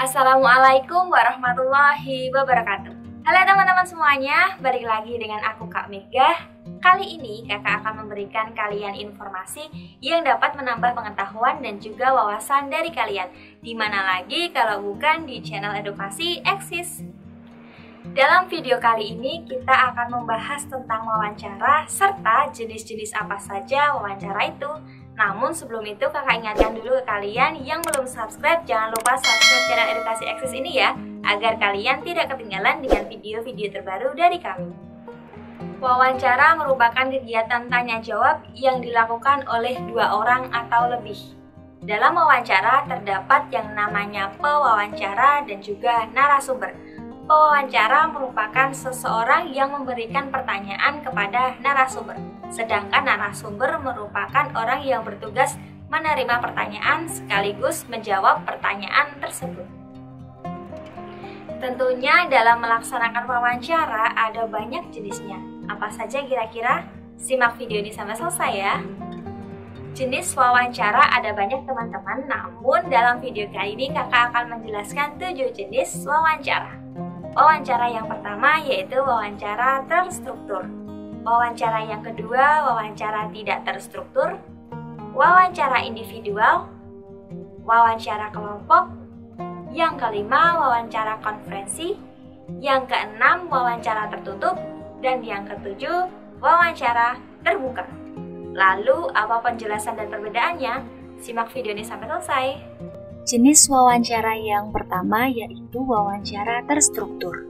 Assalamualaikum warahmatullahi wabarakatuh. Halo teman-teman semuanya, balik lagi dengan aku Kak Mega. Kali ini kakak akan memberikan kalian informasi yang dapat menambah pengetahuan dan juga wawasan dari kalian. Dimana lagi kalau bukan di channel edukasi Eksis. Dalam video kali ini kita akan membahas tentang wawancara serta jenis-jenis apa saja wawancara itu. Namun sebelum itu kakak ingatkan dulu ke kalian yang belum subscribe, jangan lupa subscribe channel edukasi Eksis ini ya, agar kalian tidak ketinggalan dengan video-video terbaru dari kami. Wawancara merupakan kegiatan tanya jawab yang dilakukan oleh dua orang atau lebih. Dalam wawancara terdapat yang namanya pewawancara dan juga narasumber. Pewawancara merupakan seseorang yang memberikan pertanyaan kepada narasumber, sedangkan narasumber merupakan orang yang bertugas menerima pertanyaan sekaligus menjawab pertanyaan tersebut. Tentunya dalam melaksanakan wawancara ada banyak jenisnya. Apa saja kira-kira? Simak video ini sampai selesai ya. Jenis wawancara ada banyak teman-teman, namun dalam video kali ini kakak akan menjelaskan 7 jenis wawancara. Wawancara yang pertama yaitu wawancara terstruktur. Wawancara yang kedua wawancara tidak terstruktur. Wawancara individual. Wawancara kelompok. Yang kelima wawancara konferensi. Yang keenam wawancara tertutup. Dan yang ketujuh wawancara terbuka. Lalu apa penjelasan dan perbedaannya? Simak video ini sampai selesai. Jenis wawancara yang pertama yaitu wawancara terstruktur.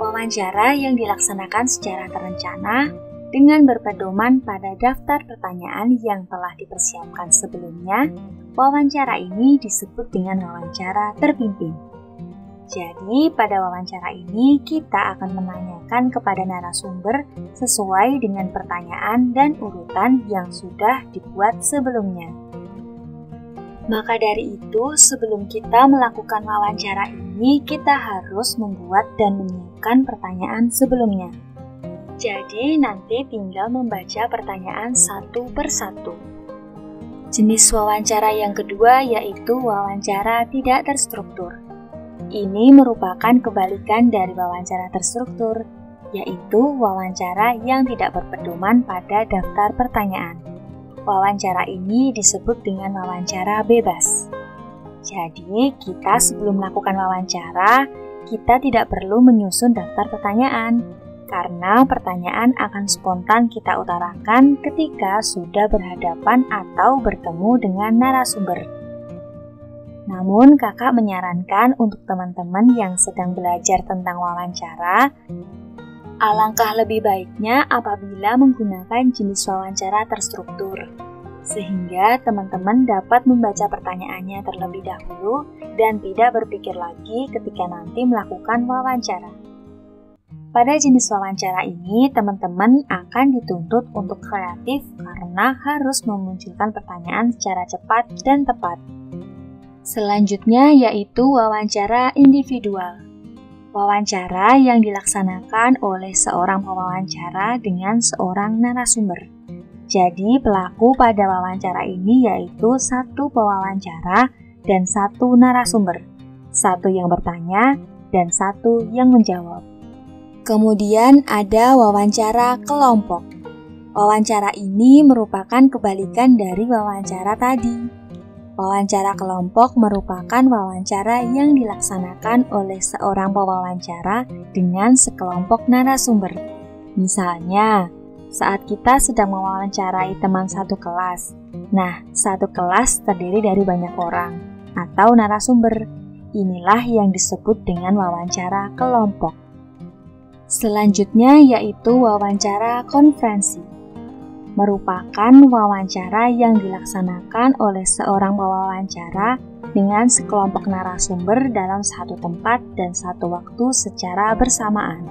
Wawancara yang dilaksanakan secara terencana dengan berpedoman pada daftar pertanyaan yang telah dipersiapkan sebelumnya. Wawancara ini disebut dengan wawancara terpimpin. Jadi, pada wawancara ini kita akan menanyakan kepada narasumber sesuai dengan pertanyaan dan urutan yang sudah dibuat sebelumnya. Maka dari itu, sebelum kita melakukan wawancara ini, kita harus membuat dan menyiapkan pertanyaan sebelumnya. Jadi, nanti tinggal membaca pertanyaan satu persatu. Jenis wawancara yang kedua yaitu wawancara tidak terstruktur. Ini merupakan kebalikan dari wawancara terstruktur, yaitu wawancara yang tidak berpedoman pada daftar pertanyaan. Wawancara ini disebut dengan wawancara bebas. Jadi, kita sebelum melakukan wawancara, kita tidak perlu menyusun daftar pertanyaan, karena pertanyaan akan spontan kita utarakan ketika sudah berhadapan atau bertemu dengan narasumber. Namun, kakak menyarankan untuk teman-teman yang sedang belajar tentang wawancara, alangkah lebih baiknya apabila menggunakan jenis wawancara terstruktur, sehingga teman-teman dapat membaca pertanyaannya terlebih dahulu dan tidak berpikir lagi ketika nanti melakukan wawancara. Pada jenis wawancara ini, teman-teman akan dituntut untuk kreatif karena harus memunculkan pertanyaan secara cepat dan tepat. Selanjutnya yaitu wawancara individual. Wawancara yang dilaksanakan oleh seorang pewawancara dengan seorang narasumber. Jadi pelaku pada wawancara ini yaitu satu pewawancara dan satu narasumber, satu yang bertanya dan satu yang menjawab. Kemudian ada wawancara kelompok. Wawancara ini merupakan kebalikan dari wawancara tadi. Wawancara kelompok merupakan wawancara yang dilaksanakan oleh seorang pewawancara dengan sekelompok narasumber. Misalnya, saat kita sedang mewawancarai teman satu kelas. Nah, satu kelas terdiri dari banyak orang atau narasumber. Inilah yang disebut dengan wawancara kelompok. Selanjutnya yaitu wawancara konferensi. Merupakan wawancara yang dilaksanakan oleh seorang pewawancara dengan sekelompok narasumber dalam satu tempat dan satu waktu secara bersamaan.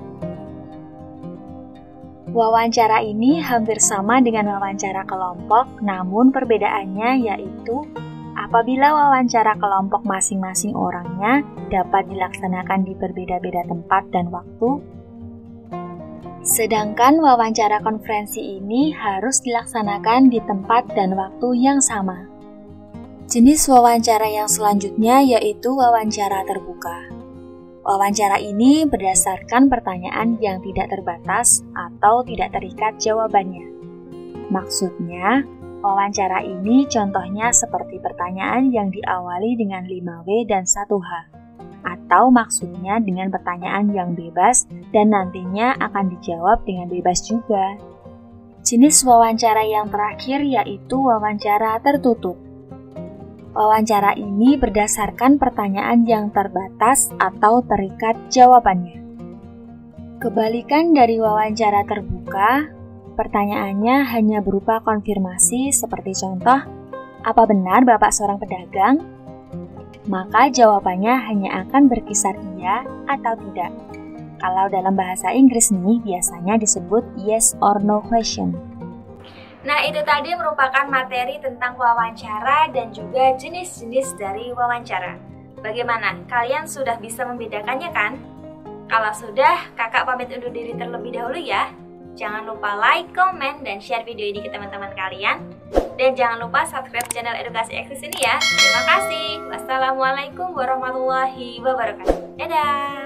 Wawancara ini hampir sama dengan wawancara kelompok, namun perbedaannya yaitu apabila wawancara kelompok masing-masing orangnya dapat dilaksanakan di berbeda-beda tempat dan waktu, sedangkan wawancara konferensi ini harus dilaksanakan di tempat dan waktu yang sama. Jenis wawancara yang selanjutnya yaitu wawancara terbuka. Wawancara ini berdasarkan pertanyaan yang tidak terbatas atau tidak terikat jawabannya. Maksudnya, wawancara ini contohnya seperti pertanyaan yang diawali dengan 5W dan 1H, atau maksudnya dengan pertanyaan yang bebas dan nantinya akan dijawab dengan bebas juga. Jenis wawancara yang terakhir yaitu wawancara tertutup. Wawancara ini berdasarkan pertanyaan yang terbatas atau terikat jawabannya. Kebalikan dari wawancara terbuka, pertanyaannya hanya berupa konfirmasi seperti contoh, apa benar Bapak seorang pedagang? Maka jawabannya hanya akan berkisar iya atau tidak. Kalau dalam bahasa Inggris nih, biasanya disebut yes or no question. Nah, itu tadi merupakan materi tentang wawancara dan juga jenis-jenis dari wawancara. Bagaimana? Kalian sudah bisa membedakannya kan? Kalau sudah, kakak pamit undur diri terlebih dahulu ya. Jangan lupa like, komen, dan share video ini ke teman-teman kalian. Dan jangan lupa subscribe channel Edukasi Eksis ini ya. Terima kasih. Wassalamualaikum warahmatullahi wabarakatuh. Dadah!